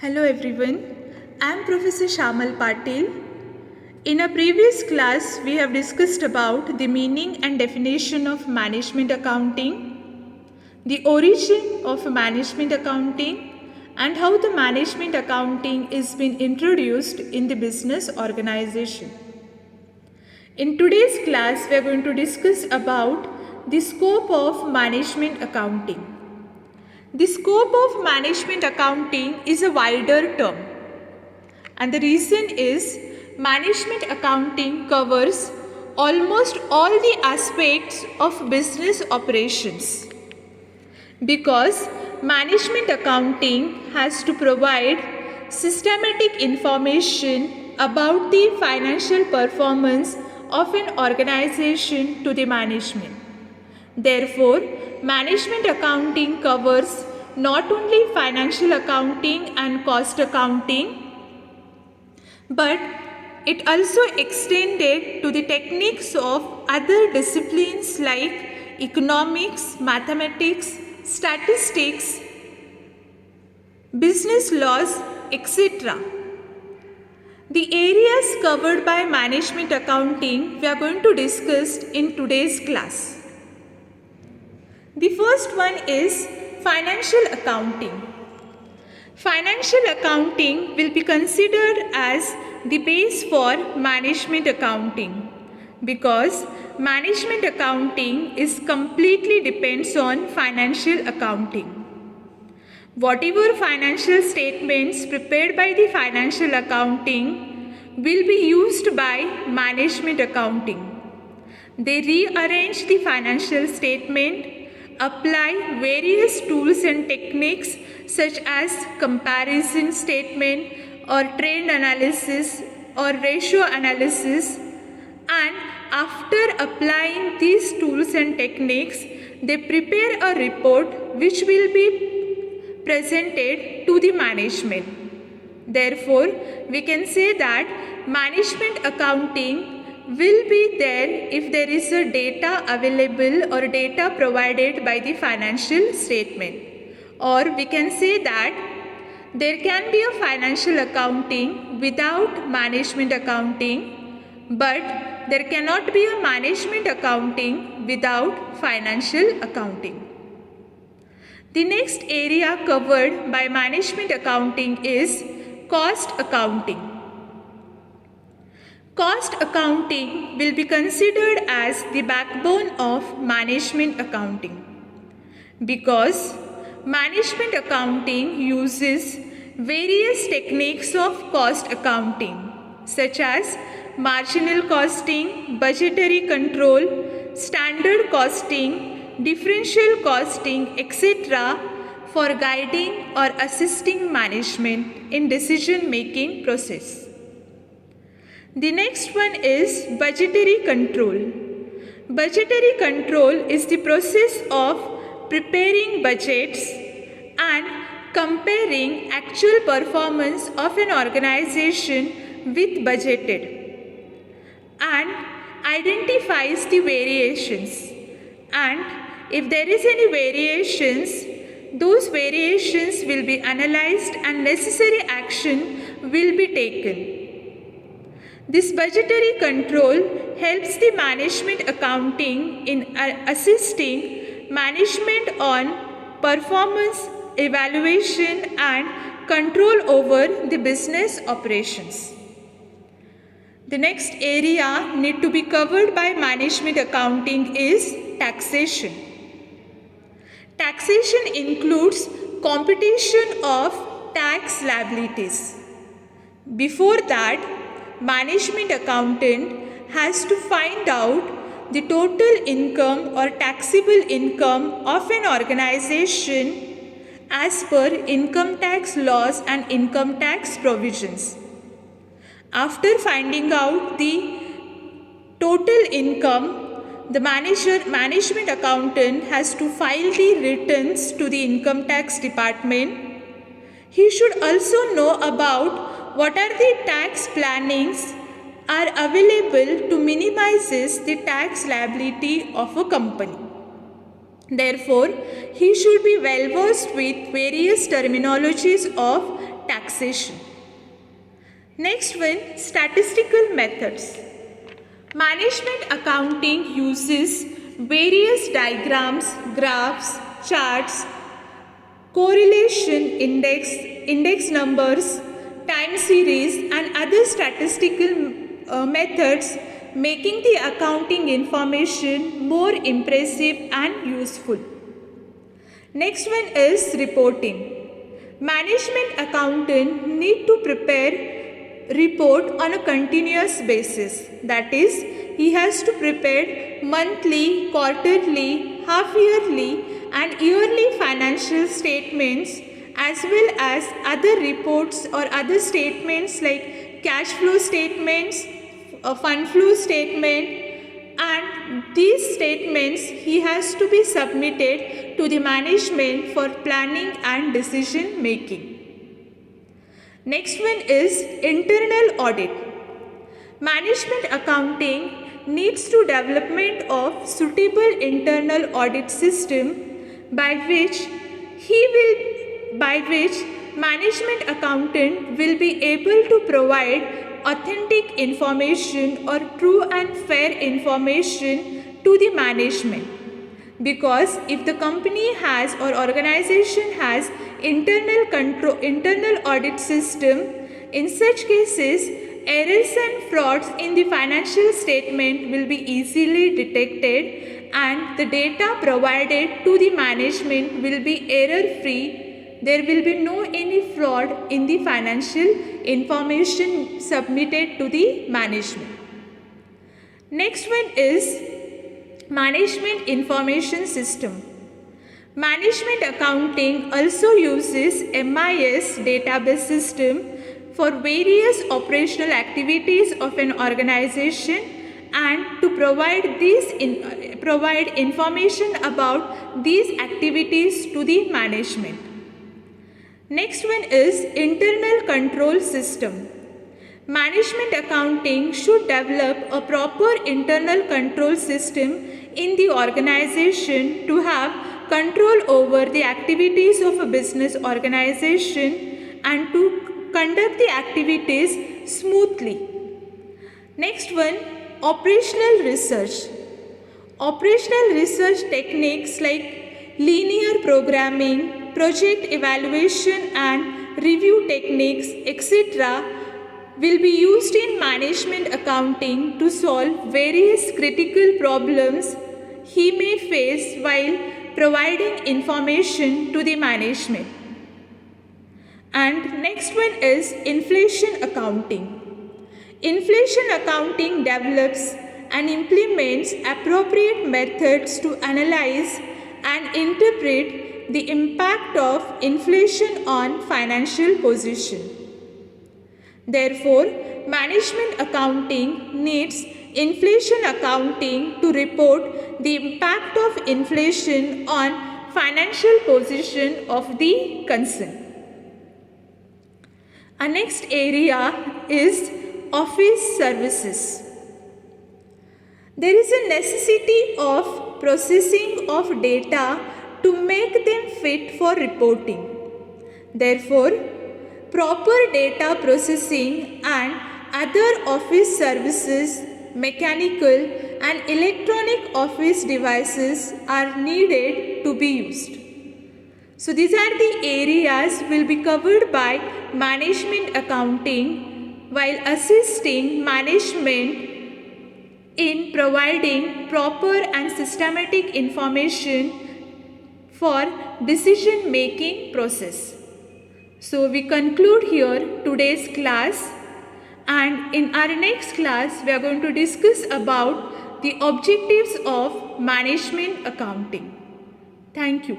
Hello everyone, I am Professor Shamal Patil. In a previous class, we have discussed about the meaning and definition of management accounting, the origin of management accounting, and how the management accounting is being introduced in the business organization. In today's class, we are going to discuss about the scope of management accounting. The scope of management accounting is a wider term, and the reason is management accounting covers almost all the aspects of business operations, because management accounting has to provide systematic information about the financial performance of an organization to the management. Therefore, management accounting covers not only financial accounting and cost accounting, but it also extended to the techniques of other disciplines like economics, mathematics, statistics, business laws, etc. The areas covered by management accounting we are going to discuss in today's class. The first one is financial accounting. Financial accounting will be considered as the base for management accounting, because management accounting is completely depends on financial accounting. Whatever financial statements prepared by the financial accounting will be used by management accounting. They rearrange the financial statement, apply various tools and techniques such as comparison statement or trend analysis or ratio analysis, and after applying these tools and techniques, they prepare a report which will be presented to the management. Therefore, we can say that management accounting will be there if there is a data available or data provided by the financial statement. Or we can say that there can be a financial accounting without management accounting, but there cannot be a management accounting without financial accounting. The next area covered by management accounting is cost accounting. Cost accounting will be considered as the backbone of management accounting, because management accounting uses various techniques of cost accounting such as marginal costing, budgetary control, standard costing, differential costing, etc. for guiding or assisting management in decision-making process. The next one is budgetary control. Budgetary control is the process of preparing budgets and comparing actual performance of an organization with budgeted, and identifies the variations. And if there is any variations, those variations will be analyzed and necessary action will be taken. This budgetary control helps the management accounting in assisting management on performance evaluation and control over the business operations. The next area need to be covered by management accounting is taxation. Taxation includes computation of tax liabilities. Before that, management accountant has to find out the total income or taxable income of an organization as per income tax laws and income tax provisions. After finding out the total income, the management accountant has to file the returns to the income tax department. He should also know about what are the tax plannings are available to minimize the tax liability of a company. Therefore, he should be well versed with various terminologies of taxation. taxation. Next one, statistical methods. Management accounting uses various diagrams, graphs, charts, correlation index numbers, time series and other statistical methods, making the accounting information more impressive and useful. Next one is reporting. Management accountant need to prepare report on a continuous basis. That is, he has to prepare monthly, quarterly, half yearly and yearly financial statements as well as other reports or other statements like cash flow statements, fund flow statement, and these statements he has to be submitted to the management for planning and decision making. Next one is internal audit. Management accounting needs to development of suitable internal audit system by which management accountant will be able to provide authentic information or true and fair information to the management. Because if the company has or organization has internal audit system, in such cases errors and frauds in the financial statement will be easily detected and the data provided to the management will be error free. There will be no any fraud in the financial information submitted to the management. Next one is management information system. Management accounting also uses MIS database system for various operational activities of an organization and to provide information about these activities to the management. Next one is internal control system. Management accounting should develop a proper internal control system in the organization to have control over the activities of a business organization and to conduct the activities smoothly. Next one, operational research. Operational research techniques like linear programming, project evaluation and review techniques, etc. will be used in management accounting to solve various critical problems he may face while providing information to the management. And next one is inflation accounting. Inflation accounting develops and implements appropriate methods to analyze and interpret the impact of inflation on financial position. Therefore, management accounting needs inflation accounting to report the impact of inflation on financial position of the concern. Our next area is office services. There is a necessity of processing of data to make them fit for reporting. Therefore, proper data processing and other office services, mechanical and electronic office devices are needed to be used. So these are the areas will be covered by management accounting while assisting management in providing proper and systematic information for decision making process. So we conclude here today's class, and in our next class we are going to discuss about the objectives of management accounting. Thank you.